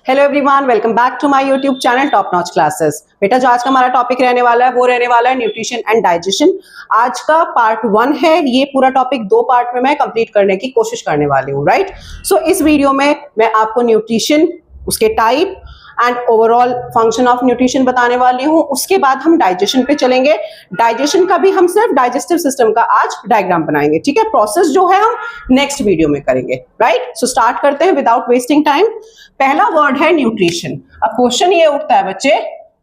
Hello everyone, welcome back to my YouTube channel top notch classes. बेटा जो आज का हमारा टॉपिक रहने वाला है वो रहने वाला है न्यूट्रिशन एंड डाइजेशन। आज का पार्ट 1 है। ये पूरा टॉपिक 2 पार्ट में मैं कंप्लीट करने की कोशिश करने वाली हूँ, राइट। सो इस वीडियो में मैं आपको न्यूट्रिशन, उसके type and overall function of nutrition बताने वाली हूँ। उसके बाद हम डाइजेशन पे चलेंगे। डाइजेशन का भी हम सिर्फ डाइजेस्टिव सिस्टम का आज डायग्राम बनाएंगे, ठीक है। प्रोसेस जो है हम नेक्स्ट वीडियो में करेंगे, राइट। सो स्टार्ट करते हैं विदाउट वेस्टिंग टाइम। पहला वर्ड है न्यूट्रिशन। अब क्वेश्चन ये उठता है बच्चे,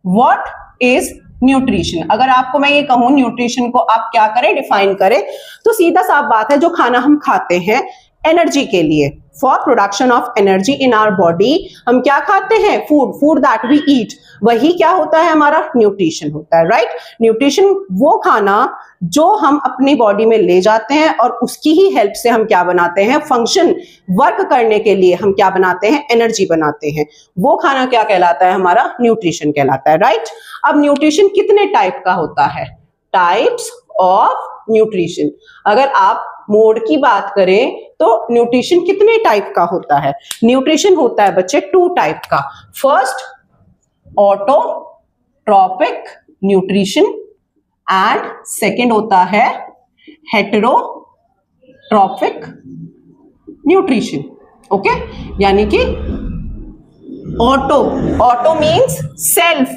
व्हाट इज न्यूट्रिशन। अगर आपको मैं ये कहूं न्यूट्रिशन को आप क्या करें, डिफाइन करें, तो सीधा साफ बात है, जो खाना हम खाते हैं एनर्जी के लिए, for production of energy in our body, हम क्या खाते हैं, फूड दैट वी ईट, वही क्या होता है, हमारा न्यूट्रिशन होता है, राइट। न्यूट्रिशन वो खाना जो हम अपनी बॉडी में ले जाते हैं और उसकी ही हेल्प से हम क्या बनाते हैं, फंक्शन वर्क करने के लिए हम क्या बनाते हैं, एनर्जी बनाते हैं। वो खाना क्या कहलाता है, हमारा न्यूट्रिशन कहलाता है, राइट। अब न्यूट्रिशन कितने टाइप का होता है, टाइप्स ऑफ न्यूट्रिशन। अगर आप मोड की बात करें तो न्यूट्रिशन कितने टाइप का होता है। न्यूट्रिशन होता है बच्चे 2 टाइप का। First autotrophic nutrition and second होता है हेटेरोट्रॉपिक न्यूट्रिशन। ओके, यानी कि auto means self,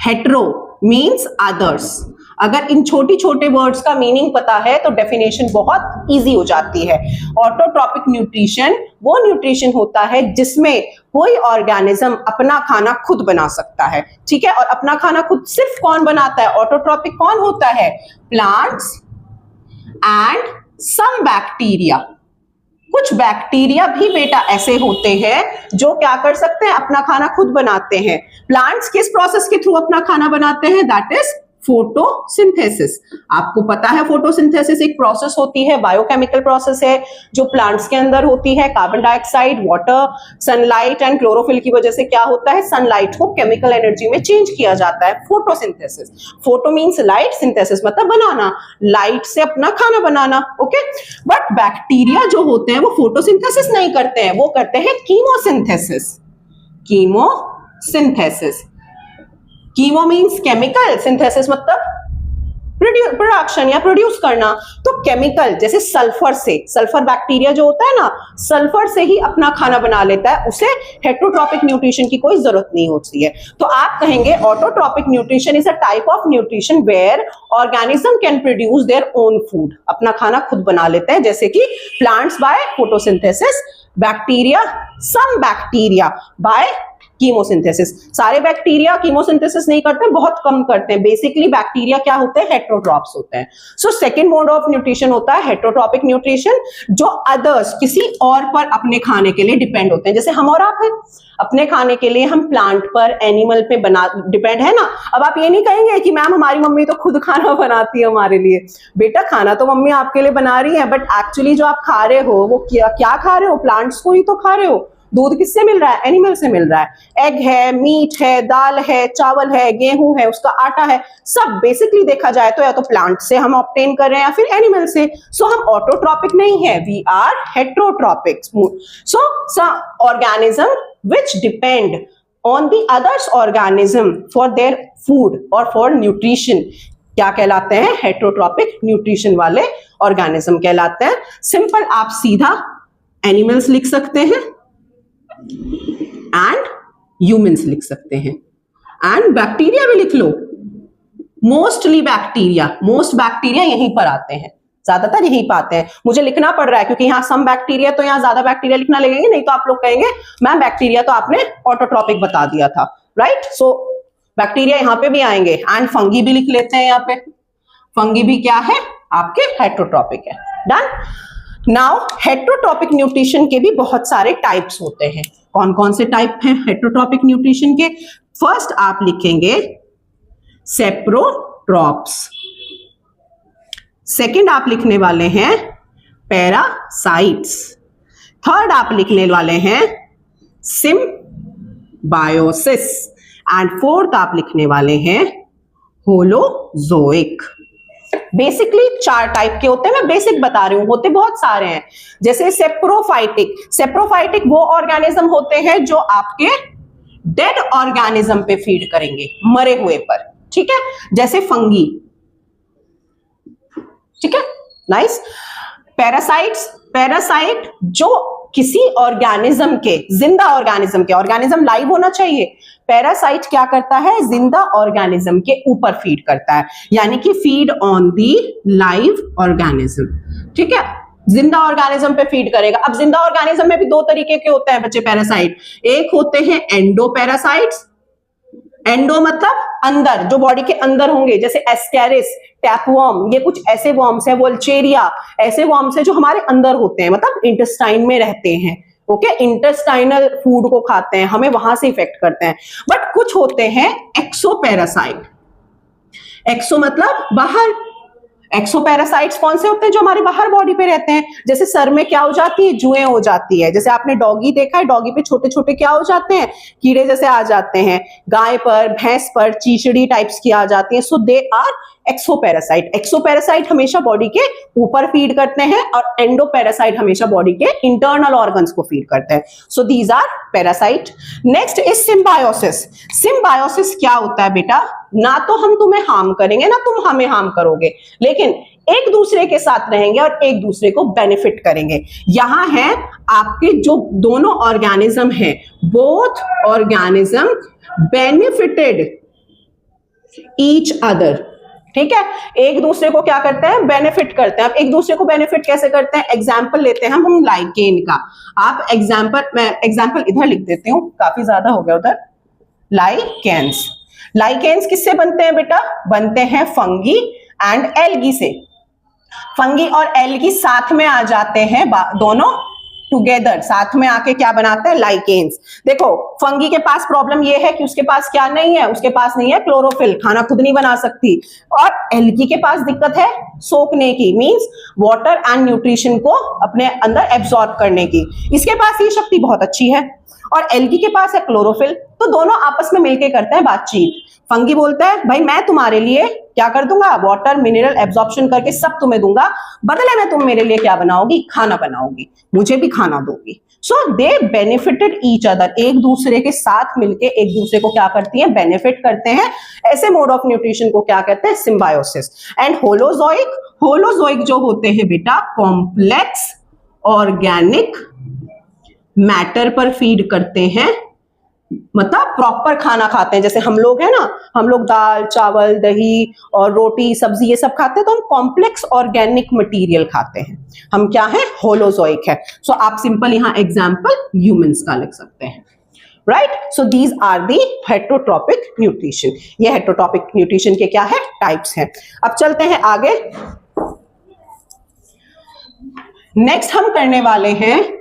hetero means others. अगर इन छोटी छोटे वर्ड्स का मीनिंग पता है तो डेफिनेशन बहुत इजी हो जाती है। ऑटोट्रॉपिक न्यूट्रिशन वो न्यूट्रिशन होता है जिसमें कोई ऑर्गेनिज्म अपना खाना खुद बना सकता है, ठीक है। और अपना खाना खुद सिर्फ कौन बनाता है, ऑटोट्रॉपिक कौन होता है, प्लांट्स एंड सम बैक्टीरिया। कुछ बैक्टीरिया भी बेटा ऐसे होते हैं जो क्या कर सकते हैं, अपना खाना खुद बनाते हैं। प्लांट्स किस प्रोसेस के थ्रू अपना खाना बनाते हैं, दैट इज फोटोसिंथेसिस। आपको पता है फोटोसिंथेसिस एक प्रोसेस होती है, बायोकेमिकल प्रोसेस है जो प्लांट्स के अंदर होती है। Carbon dioxide, water, sunlight and chlorophyll की वजह से क्या होता है, सनलाइट को केमिकल एनर्जी में चेंज किया जाता है, photosynthesis. Photo means light, synthesis मतलब बनाना, लाइट से अपना खाना बनाना, ओके। बट बैक्टीरिया जो होते हैं वो फोटोसिंथेसिस नहीं करते हैं, वो करते हैं chemosynthesis. Chemosynthesis, chemo means chemical, synthesis मतलब प्रोडक्शन या प्रोड्यूस करना। तो केमिकल जैसे सल्फर से, सल्फर बैक्टीरिया जो होता है ना, सल्फर से ही अपना खाना बना लेता है, उसे हेटेरोट्रॉपिक न्यूट्रिशन की कोई जरूरत नहीं होती है। तो आप कहेंगे autotrophic nutrition is a type of nutrition where organism can produce their own food, अपना खाना खुद बना लेते हैं, जैसे कि plants by photosynthesis, bacteria, some bacteria by chemosynthesis. सारे बैक्टीरिया कीमोसिंथेसिस नहीं करते, बहुत कम करते हैं। बेसिकली बैक्टीरिया क्या होते हैं, हेटेरोट्रॉप्स होते हैं। So second mode of nutrition होता है हेटेरोट्रॉपिक न्यूट्रिशन, जो अदर्स किसी और पर अपने खाने के लिए डिपेंड होते हैं। जैसे हम और आप हैं, अपने खाने के लिए हम प्लांट पर, एनिमल पे बना डिपेंड है ना। अब आप ये नहीं कहेंगे कि मैम हमारी मम्मी तो खुद खाना बनाती है हमारे लिए। बेटा खाना तो मम्मी आपके लिए बना रही है, बट एक्चुअली जो आप खा रहे हो वो क्या खा रहे हो, प्लांट्स को ही तो खा रहे हो। दूध किससे मिल रहा है, एनिमल से मिल रहा है। एग है, मीट है, दाल है, चावल है, गेहूं है, उसका आटा है, सब बेसिकली देखा जाए तो या तो प्लांट से हम ऑब्टेन कर रहे हैं या फिर एनिमल से। सो हम ऑटोट्रॉपिक नहीं है, we are heterotrophic. So some organism which depend on the others organism for their food और फॉर न्यूट्रिशन क्या कहलाते हैं, हेटेरोट्रॉपिक न्यूट्रिशन वाले ऑर्गेनिज्म कहलाते हैं। सिंपल, आप सीधा एनिमल्स लिख सकते हैं एंड ह्यूमंस लिख सकते हैं, एंड बैक्टीरिया भी लिख लो। मोस्ट बैक्टीरिया यहीं पर आते हैं, ज्यादातर यहीं पाते हैं। मुझे लिखना पड़ रहा है क्योंकि यहाँ सम बैक्टीरिया, तो यहाँ ज्यादा बैक्टीरिया लिखना लगेंगे, नहीं तो आप लोग कहेंगे मैम बैक्टीरिया तो आपने ऑटोट्रॉपिक बता दिया था, राइट। सो बैक्टीरिया यहाँ पे भी आएंगे, एंड फंगी भी लिख लेते हैं। यहाँ पे फंगी भी क्या है, आपके हेटेरोट्रॉपिक है। डन। नाउ हेटेरोट्रॉपिक न्यूट्रिशन के भी बहुत सारे टाइप्स होते हैं। कौन कौन से टाइप हैं हेटेरोट्रॉपिक न्यूट्रिशन के? फर्स्ट आप लिखेंगे सेप्रोट्रॉप्स, सेकंड आप लिखने वाले हैं पैरासाइट्स, थर्ड आप लिखने वाले हैं सिम्बायोसिस, एंड फोर्थ आप लिखने वाले हैं होलोजोइक। बेसिकली 4 टाइप के होते हैं, मैं बेसिक बता रही हूं, होते बहुत सारे हैं। जैसे सेप्रोफाइटिक, सेप्रोफाइटिक वो ऑर्गेनिज्म होते हैं जो आपके डेड ऑर्गेनिज्म पे फीड करेंगे, मरे हुए पर, ठीक है, जैसे फंगी, ठीक है, नाइस। पैरासाइट्स, पैरासाइट जो किसी ऑर्गेनिज्म के, जिंदा ऑर्गेनिज्म के, ऑर्गेनिज्म लाइव होना चाहिए, पैरासाइट क्या करता है, जिंदा ऑर्गेनिज्म के ऊपर फीड करता है, यानी कि feed on the live organism, ठीक है, जिंदा ऑर्गेनिज्म पे फीड करेगा। अब जिंदा ऑर्गेनिज्म में भी 2 तरीके के होते हैं बच्चे पैरासाइट, एक होते हैं एंडो पैरासाइट्स, एंडो मतलब अंदर, जो बॉडी के अंदर होंगे, जैसे एस्केरिस, टैपवर्म, ये कुछ ऐसे वर्म्स है, वोल्चेरिया, ऐसे वर्म्स है जो हमारे अंदर होते हैं, मतलब इंटेस्टाइन में रहते हैं, ओके, इंटेस्टाइनल फूड को खाते हैं, हमें वहां से इफेक्ट करते हैं। बट कुछ होते हैं एक्सोपैरासाइट, एक्सो मतलब बाहर, एक्सोपैरासाइट्स कौन से होते हैं, जो हमारे बाहर बॉडी पे रहते हैं, जैसे सर में क्या हो जाती है, जुएं हो जाती है, जैसे आपने डॉगी देखा है, डॉगी पे छोटे छोटे क्या हो जाते हैं, कीड़े जैसे आ जाते हैं, गाय पर, भैंस पर चीचड़ी टाइप्स की आ जाती है, सो दे आर एक्सोपैरासाइट। एक्सोपैरासाइट हमेशा बॉडी के ऊपर फीड करते हैं और एंडोपैरासाइट हमेशा बॉडी के इंटरनल ऑर्गन्स को फीड करते हैं, so these are parasite. Next is symbiosis. Symbiosis क्या होता है बेटा, ना तो हम तुम्हें हार्म करेंगे ना तुम हमें हार्म करोगे, लेकिन एक दूसरे के साथ रहेंगे और एक दूसरे को बेनिफिट करेंगे। यहां है आपके जो दोनों ऑर्गेनिज्म हैं, both organism benefited each other, ठीक है, एक दूसरे को क्या करते हैं, बेनिफिट करते हैं। अब एक दूसरे को बेनिफिट कैसे करते हैं, एग्जाम्पल लेते हैं हम लाइकेन का। आप एग्जाम्पल, मैं एग्जाम्पल इधर लिख देती हूँ, काफी ज्यादा हो गया उधर। लाइकेन्स, लाइकेन्स किससे बनते हैं बेटा, बनते हैं फंगी एंड एल्गी से। फंगी और एल्गी साथ में आ जाते हैं, दोनों टुगेदर साथ में आके क्या बनाते हैं, लाइकेन्स। देखो फंगी के पास प्रॉब्लम ये है कि उसके पास क्या नहीं है, उसके पास नहीं है क्लोरोफिल, खाना खुद नहीं बना सकती, और एल्गी के पास दिक्कत है सोखने की, मींस वाटर एंड न्यूट्रिशन को अपने अंदर एब्सॉर्ब करने की, इसके पास ये शक्ति बहुत अच्छी है, और एल्गी के पास है क्लोरोफिल, तो दोनों आपस में मिलकर करते हैं बातचीत। फंगी बोलता है भाई मैं तुम्हारे लिए क्या कर दूंगा, वाटर मिनरल एब्जॉर्प्शन करके सब तुम्हें दूंगा, बदले में तुम मेरे लिए क्या बनाओगी, खाना बनाओगी, मुझे भी खाना दोगी। सो दे बेनिफिटेड ईच अदर, एक दूसरे के साथ मिलके एक दूसरे को क्या करती हैं, बेनिफिट करते हैं। ऐसे मोड ऑफ न्यूट्रिशन को क्या कहते हैं, सिम्बायोसिस। एंड होलोजोइक, होलोजोइक जो होते हैं बेटा कॉम्प्लेक्स ऑर्गेनिक मैटर पर फीड करते हैं, मतलब प्रॉपर खाना खाते हैं, जैसे हम लोग है ना, हम लोग दाल चावल दही और रोटी सब्जी ये सब खाते हैं, तो हम कॉम्प्लेक्स ऑर्गेनिक मटेरियल खाते हैं, हम क्या है, होलोजोइक है। सो आप सिंपल यहां एग्जांपल ह्यूमंस का लिख सकते हैं, right. So these are the heterotrophic nutrition, ये हेटेरोट्रॉपिक न्यूट्रिशन के क्या है, टाइप्स हैं। अब चलते हैं आगे। नेक्स्ट हम करने वाले हैं,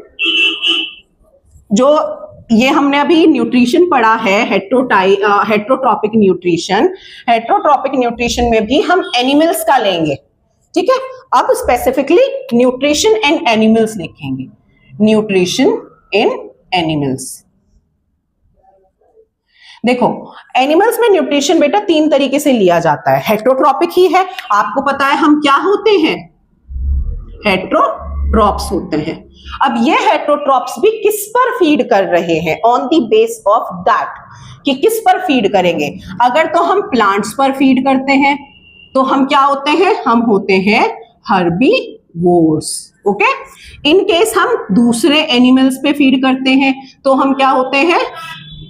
जो ये हमने अभी न्यूट्रिशन पढ़ा है, हेटेरोट्रॉपिक न्यूट्रिशन। हेटेरोट्रॉपिक न्यूट्रिशन में भी हम एनिमल्स का लेंगे, ठीक है। अब स्पेसिफिकली न्यूट्रिशन इन एनिमल्स लिखेंगे, न्यूट्रिशन इन एनिमल्स। देखो एनिमल्स में न्यूट्रिशन बेटा 3 तरीके से लिया जाता है, हेटेरोट्रॉपिक ही है, आपको पता है हम क्या होते हैं, हेटेरोट्रॉप्स होते हैं। अब ये हेटेरोट्रॉप्स भी किस पर फीड कर रहे हैं, on the base of that, कि किस पर फीड करेंगे। अगर तो हम प्लांट्स पर फीड करते हैं तो हम क्या होते हैं, हम होते हैं हर्बीवोर्स, ओके। इन केस हम दूसरे एनिमल्स पे फीड करते हैं तो हम क्या होते हैं,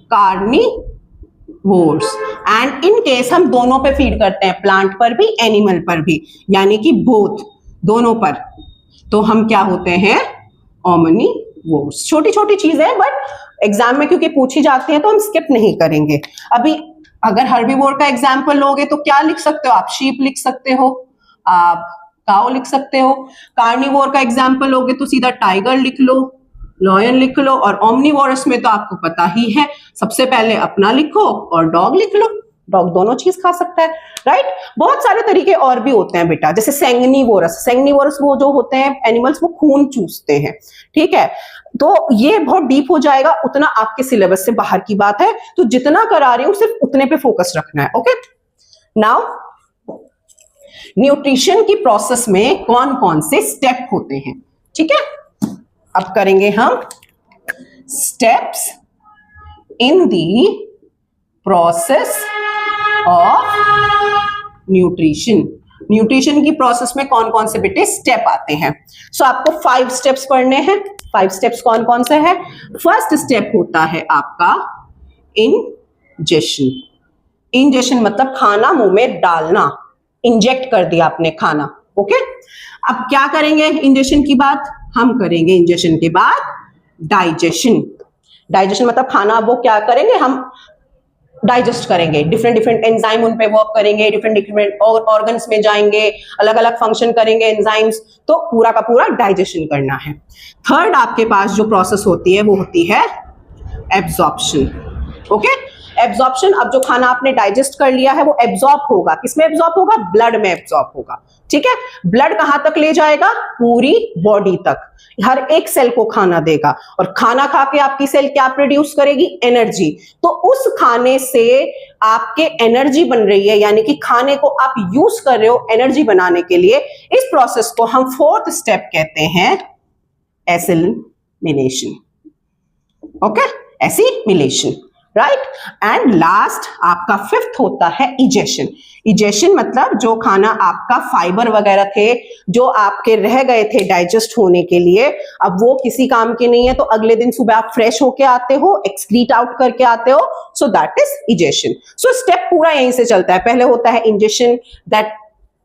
कार्निवोर्स। एंड इन केस हम दोनों पे फीड करते हैं, प्लांट पर भी एनिमल पर भी, यानी कि बोथ, दोनों पर, तो हम क्या होते हैं, ओमनिवोर्स। छोटी छोटी चीजें हैं बट एग्जाम में क्योंकि पूछी जाती हैं तो हम स्किप नहीं करेंगे। अभी अगर हर्बीवोर का एग्जाम्पल लोगे तो क्या लिख सकते हो आप, शीप लिख सकते हो, आप काऊ लिख सकते हो। कार्निवोर का एग्जाम्पल लोगे तो सीधा टाइगर लिख लो, लॉयन लिख लो, और ओमनिवोरस में तो आपको पता ही है, सबसे पहले अपना लिखो और डॉग लिख लो, डॉग दोनों चीज खा सकता है, राइट। बहुत सारे तरीके और भी होते हैं बेटा, जैसे सेंगनीवोरस, सेंगनीवोरस वो जो होते हैं एनिमल्स वो खून चूसते हैं, ठीक है। तो ये बहुत डीप हो जाएगा, उतना आपके सिलेबस से बाहर की बात है, तो जितना करा रही हूं सिर्फ उतने पे फोकस रखना है, ओके। नाउ न्यूट्रिशन की प्रोसेस में कौन कौन से स्टेप होते हैं, ठीक है। अब करेंगे हम steps in the process of nutrition. Nutrition की प्रोसेस में कौन कौन से बेटे स्टेप आते हैं। सो आपको 5 स्टेप्स पढ़ने हैं। 5 स्टेप्स कौन कौन से हैं। फर्स्ट स्टेप होता है आपका इंजेशन। इंजेशन मतलब खाना मुंह में डालना, इंजेक्ट कर दिया आपने खाना, ओके। अब क्या करेंगे इंजेशन की बात, हम करेंगे इंजेशन के बाद डाइजेशन। डाइजेशन मतलब खाना वो क्या करेंगे, हम डाइजेस्ट करेंगे, डिफरेंट डिफरेंट एंजाइम उन पे वर्क करेंगे, डिफरेंट डिफरेंट ऑर्गन्स में जाएंगे, अलग अलग फंक्शन करेंगे एंजाइम्स, तो पूरा का पूरा डाइजेशन करना है। थर्ड आपके पास जो प्रोसेस होती है वो होती है एब्जॉर्प्शन, ओके। एब्जॉर्प्शन, अब जो खाना आपने डाइजेस्ट कर लिया है वो एब्जॉर्ब होगा, किसमें एब्जॉर्ब होगा, ब्लड में एब्जॉर्ब होगा, ठीक है। ब्लड कहां तक ले जाएगा, पूरी बॉडी तक, हर एक सेल को खाना देगा, और खाना खा के आपकी सेल क्या प्रोड्यूस करेगी, एनर्जी। तो उस खाने से आपके एनर्जी बन रही है, यानी कि खाने को आप यूज कर रहे हो एनर्जी बनाने के लिए। इस प्रोसेस को हम 4th स्टेप कहते हैं assimilation, okay, assimilation, right. And last आपका 5th होता है इजेशन। इजेशन मतलब जो खाना आपका फाइबर वगैरह थे जो आपके रह गए थे डाइजेस्ट होने के लिए, अब वो किसी काम के नहीं है, तो अगले दिन सुबह आप फ्रेश होके आते हो, एक्सक्रीट आउट करके आते हो, so that is egestion. So step पूरा यहीं से चलता है। पहले होता है इंजेशन, दैट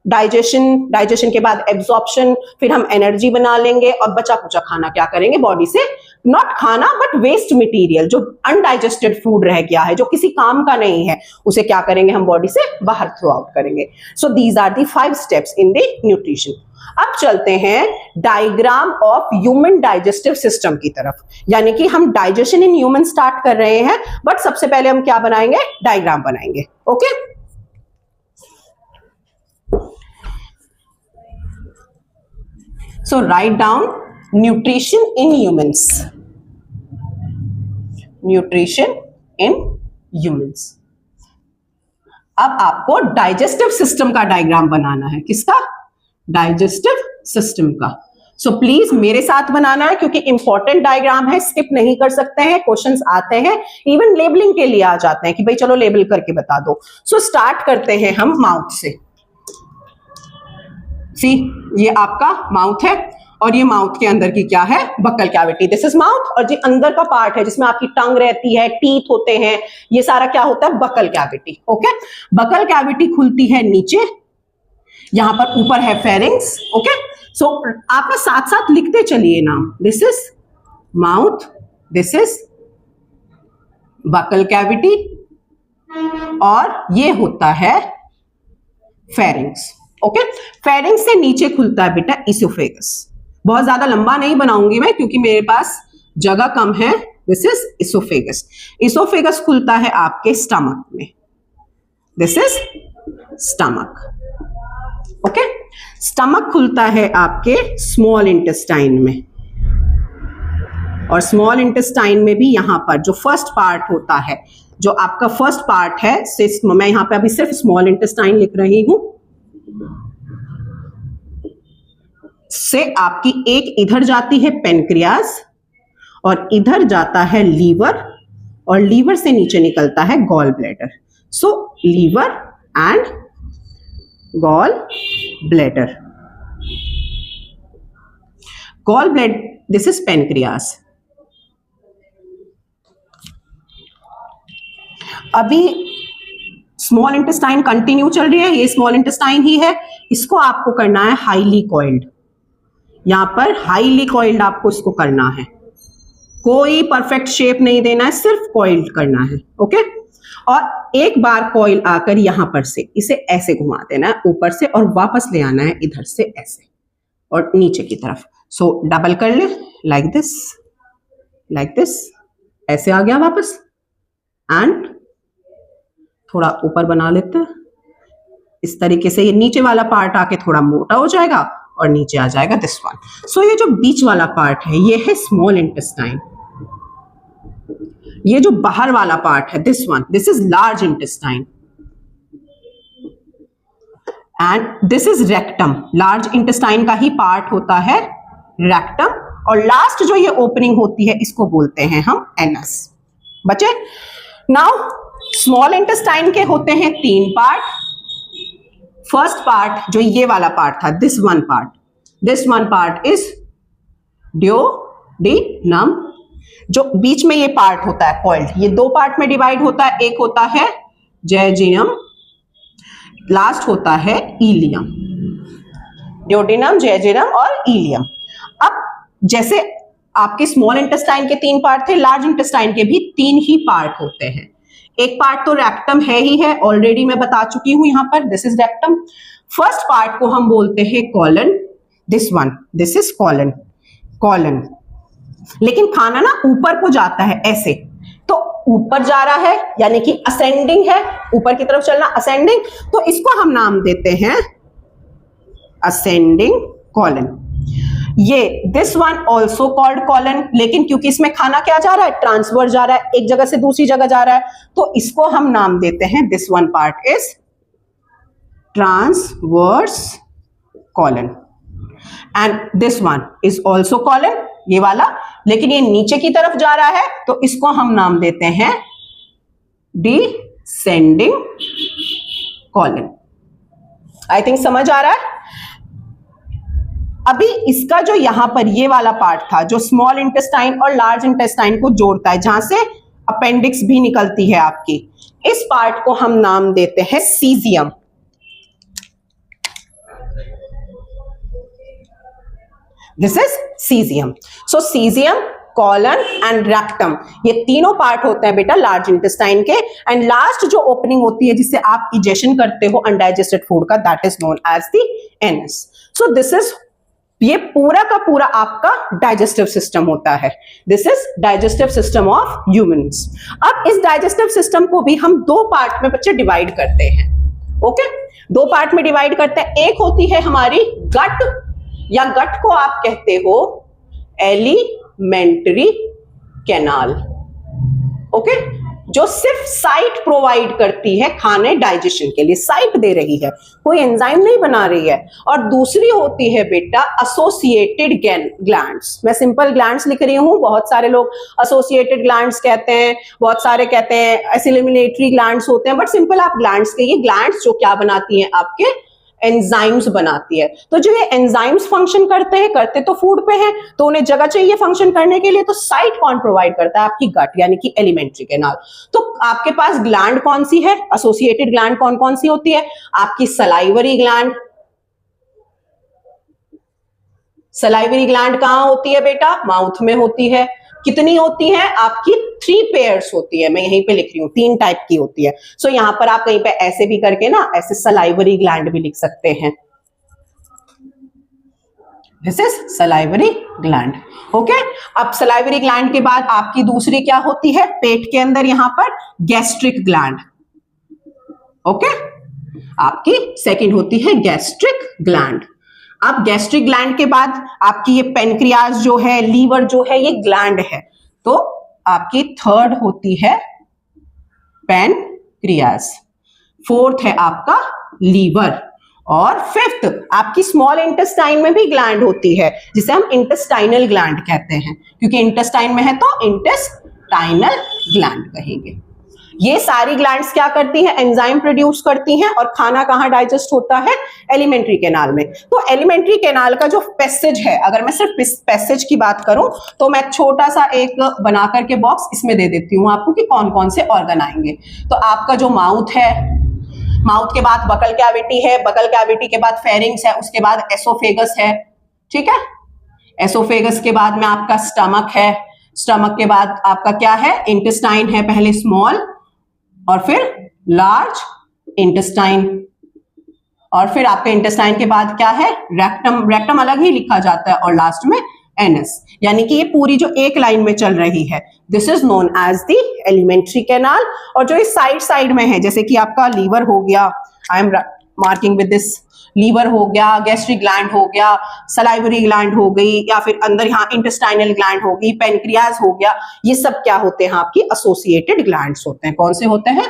डाइजेशन, डाइजेशन के बाद एब्जॉर्प्शन, फिर हम एनर्जी बना लेंगे और बचा कुचा खाना क्या करेंगे बॉडी से, नॉट खाना बट वेस्ट मटेरियल, जो अनडाइजेस्टेड फूड रह गया है, जो किसी काम का नहीं है, उसे क्या करेंगे हम बॉडी से बाहर थ्रो आउट करेंगे। So these are the 5 steps in the nutrition. अब चलते हैं diagram of human digestive system की तरफ, यानी कि हम डाइजेशन इन ह्यूमन स्टार्ट कर रहे हैं, बट सबसे पहले हम क्या बनाएंगे, डायग्राम बनाएंगे, okay. So write down nutrition in humans. Nutrition in humans. अब आपको डाइजेस्टिव सिस्टम का डायग्राम बनाना है, किसका, डाइजेस्टिव सिस्टम का। सो प्लीज मेरे साथ बनाना है, क्योंकि इंपॉर्टेंट डायग्राम है, स्किप नहीं कर सकते हैं, क्वेश्चंस आते हैं, इवन लेबलिंग के लिए आ जाते हैं कि भाई चलो लेबल करके बता दो। सो स्टार्ट करते हैं हम माउथ से। सी, ये आपका माउथ है, और ये माउथ के अंदर की क्या है, buccal cavity, this is mouth. और जो अंदर का पार्ट है जिसमें आपकी टंग रहती है, टीथ होते हैं, ये सारा क्या होता है, buccal cavity, okay. Buccal cavity खुलती है नीचे, यहां पर ऊपर है फेरिंग्स, ओके। सो आप ना साथ साथ लिखते चलिए नाम, this is mouth, this is buccal cavity, और ये होता है फेरिंग्स, ओके। फेरिंग्स से नीचे खुलता है बेटा इसोफेगस। बहुत ज्यादा लंबा नहीं बनाऊंगी मैं, क्योंकि मेरे पास जगह कम है। This is oesophagus. इसोफेगस खुलता है आपके स्टमक में, this is stomach, okay. Stomach खुलता है आपके स्मॉल इंटेस्टाइन में, और स्मॉल इंटेस्टाइन में भी यहां पर जो फर्स्ट पार्ट होता है, जो आपका फर्स्ट पार्ट है, मैं यहां पे अभी सिर्फ स्मॉल इंटेस्टाइन लिख रही हूं, से आपकी एक इधर जाती है पेनक्रियास, और इधर जाता है लीवर, और लीवर से नीचे निकलता है gall bladder. So liver and gall bladder, gall bladder, this is pancreas. अभी स्मॉल इंटेस्टाइन कंटिन्यू चल रही है, ये स्मॉल इंटेस्टाइन ही है, इसको आपको करना है हाईली कॉइल्ड, यहां पर हाईली कॉइल्ड आपको इसको करना है, कोई परफेक्ट शेप नहीं देना है, सिर्फ कॉइल्ड करना है, ओके। और एक बार कॉइल आकर यहां पर से इसे ऐसे घुमा देना है ऊपर से, और वापस ले आना है इधर से ऐसे और नीचे की तरफ। सो डबल कर ले, लाइक दिस, ऐसे आ गया वापस, एंड थोड़ा ऊपर बना लेते हैं इस तरीके से, ये नीचे वाला पार्ट आके थोड़ा मोटा हो जाएगा और नीचे आ जाएगा दिस वन। सो ये जो बीच वाला पार्ट है ये है स्मॉल इंटेस्टाइन, ये जो बाहर वाला पार्ट है this one, this is large intestine. And this is rectum, large intestine का ही पार्ट होता है रेक्टम, और लास्ट जो ये ओपनिंग होती है इसको बोलते हैं हम एनस। बचे? नाउ स्मॉल इंटेस्टाइन के होते हैं 3 पार्ट। फर्स्ट पार्ट जो ये वाला पार्ट था, दिस वन पार्ट इज ड्यूodenum, जो बीच में ये पार्ट होता है कॉल्ड, ये 2 पार्ट में डिवाइड होता है, एक होता है जेजियम, लास्ट होता है इलियम। ड्यूodenum, जेजियम और इलियम। अब जैसे आपके स्मॉल इंटेस्टाइन के 3 पार्ट थे, लार्ज इंटेस्टाइन के भी 3 ही पार्ट होते हैं। एक पार्ट तो रेक्टम है ही है, ऑलरेडी मैं बता चुकी हूं यहां पर, this is rectum. First part को हम बोलते हैं कॉलन, दिस इज कॉलन। लेकिन खाना ना ऊपर को जाता है ऐसे, तो ऊपर जा रहा है यानी कि असेंडिंग है, ऊपर की तरफ चलना असेंडिंग, तो इसको हम नाम देते हैं असेंडिंग कॉलन। ये this one also called colon, लेकिन क्योंकि इसमें खाना क्या जा रहा है, ट्रांसवर्स जा रहा है, एक जगह से दूसरी जगह जा रहा है, तो इसको हम नाम देते हैं, this one part is transverse colon, and this one is also colon, ये वाला, लेकिन ये नीचे की तरफ जा रहा है, तो इसको हम नाम देते हैं डिसेंडिंग कॉलन। आई थिंक समझ आ रहा है। अभी इसका जो यहां पर ये वाला पार्ट था, जो स्मॉल इंटेस्टाइन और लार्ज इंटेस्टाइन को जोड़ता है, जहां से अपेंडिक्स भी निकलती है आपकी, इस पार्ट को हम नाम देते हैं caecum. This is caecum. So caecum, colon and rectum, ये तीनों पार्ट होते हैं बेटा लार्ज इंटेस्टाइन के, एंड लास्ट जो ओपनिंग होती है जिससे आप इजेशन करते हो अनडाइजेस्टेड फूड का, that is known as the anus. So this is, ये पूरा का पूरा आपका डाइजेस्टिव सिस्टम होता है। This is digestive system of humans. अब इस डाइजेस्टिव सिस्टम को भी हम 2 पार्ट में बच्चे डिवाइड करते हैं। ओके, 2 पार्ट में डिवाइड करते हैं। एक होती है हमारी गट, या गट को आप कहते हो एलिमेंट्री कैनाल। ओके, जो सिर्फ साइट प्रोवाइड करती है खाने डाइजेशन के लिए, साइट दे रही है, कोई एंजाइम नहीं बना रही है। और दूसरी होती है बेटा एसोसिएटेड ग्लैंड्स। मैं सिंपल ग्लैंड्स लिख रही हूं, बहुत सारे लोग एसोसिएटेड ग्लैंड्स कहते हैं, बहुत सारे कहते हैं एलिमिनेटरी ग्लैंड्स होते हैं, बट सिंपल आप ग्लैंड्स कहिए। ग्लैंड्स जो क्या बनाती हैं, आपके एंजाइम्स बनाती है। तो जो ये एंजाइम्स फंक्शन करते हैं, करते तो फूड पे हैं, तो उन्हें जगह चाहिए फंक्शन करने के लिए, तो साइट कौन प्रोवाइड करता है, आपकी गट यानी कि एलिमेंट्री कैनाल। तो आपके पास ग्लैंड कौन सी है, एसोसिएटेड ग्लैंड कौन कौन सी होती है, आपकी सलाइवरी ग्लैंड। सलाइवरी ग्लैंड कहां होती है बेटा, माउथ में होती है। कितनी होती है आपकी, 3 पेयर्स होती है, मैं यहीं पे लिख रही हूं, 3 टाइप की होती है। सो यहां पर आप कहीं पे ऐसे भी करके ना, ऐसे सलाइवरी ग्लैंड भी लिख सकते हैं। This is salivary gland. Okay, अब सलाइवरी ग्लैंड के बाद आपकी दूसरी क्या होती है, पेट के अंदर यहां पर गैस्ट्रिक ग्लैंड। ओके, आपकी सेकंड होती है गैस्ट्रिक ग्लैंड। अब गैस्ट्रिक ग्लैंड के बाद आपकी ये पेनक्रियाज जो है, लीवर जो है, ये ग्लैंड है, तो आपकी थर्ड होती है पेनक्रियाज, फोर्थ है आपका लीवर, और फिफ्थ आपकी स्मॉल इंटेस्टाइन में भी ग्लैंड होती है, जिसे हम इंटेस्टाइनल ग्लैंड कहते हैं, क्योंकि इंटेस्टाइन में है तो इंटेस्टाइनल ग्लैंड कहेंगे। ये सारी ग्लैंड्स क्या करती हैं, एंजाइम प्रोड्यूस करती हैं, और खाना कहां डाइजेस्ट होता है, एलिमेंट्री कैनाल में। तो एलिमेंट्री कैनाल का जो पैसेज है, अगर मैं सिर्फ पैसेज की बात करूं, तो मैं छोटा सा एक बना करके बॉक्स इसमें दे देती हूं आपको कि कौन कौन से ऑर्गन आएंगे। तो आपका जो माउथ है, माउथ के बाद बकल कैविटी है, बकल कैविटी के बाद फेरिंग्स है, उसके बाद एसोफेगस है, ठीक है। एसोफेगस के बाद में आपका स्टमक है, स्टमक के बाद आपका क्या है, इंटेस्टाइन है, पहले स्मॉल और फिर लार्ज इंटेस्टाइन, और फिर आपके इंटेस्टाइन के बाद क्या है, रेक्टम। रेक्टम अलग ही लिखा जाता है, और लास्ट में एनस। यानी कि ये पूरी जो एक लाइन में चल रही है, this is known as the alimentary canal. और जो इस साइड साइड में है, जैसे कि आपका लीवर हो गया, I am marking with this, liver हो गया, गैस्ट्रिक ग्लैंड हो गया, सलाइवरी ग्लैंड हो गई, या फिर अंदर यहाँ इंटेस्टाइनल ग्लैंड हो गई, पेनक्रियाज हो गया, ये सब क्या होते हैं, आपकी एसोसिएटेड ग्लैंड्स होते हैं। कौन से होते हैं,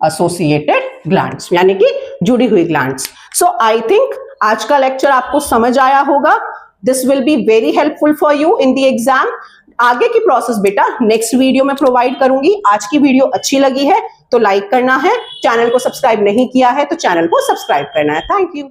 एसोसिएटेड ग्लैंड्स, यानी कि जुड़ी हुई ग्लैंड्स। सो आई थिंक आज का लेक्चर आपको समझ आया होगा। This will be very helpful for you in the exam. आगे की प्रोसेस बेटा नेक्स्ट वीडियो में प्रोवाइड करूंगी। आज की वीडियो अच्छी लगी है तो लाइक करना है, चैनल को सब्सक्राइब नहीं किया है तो चैनल को सब्सक्राइब करना है। Thank you.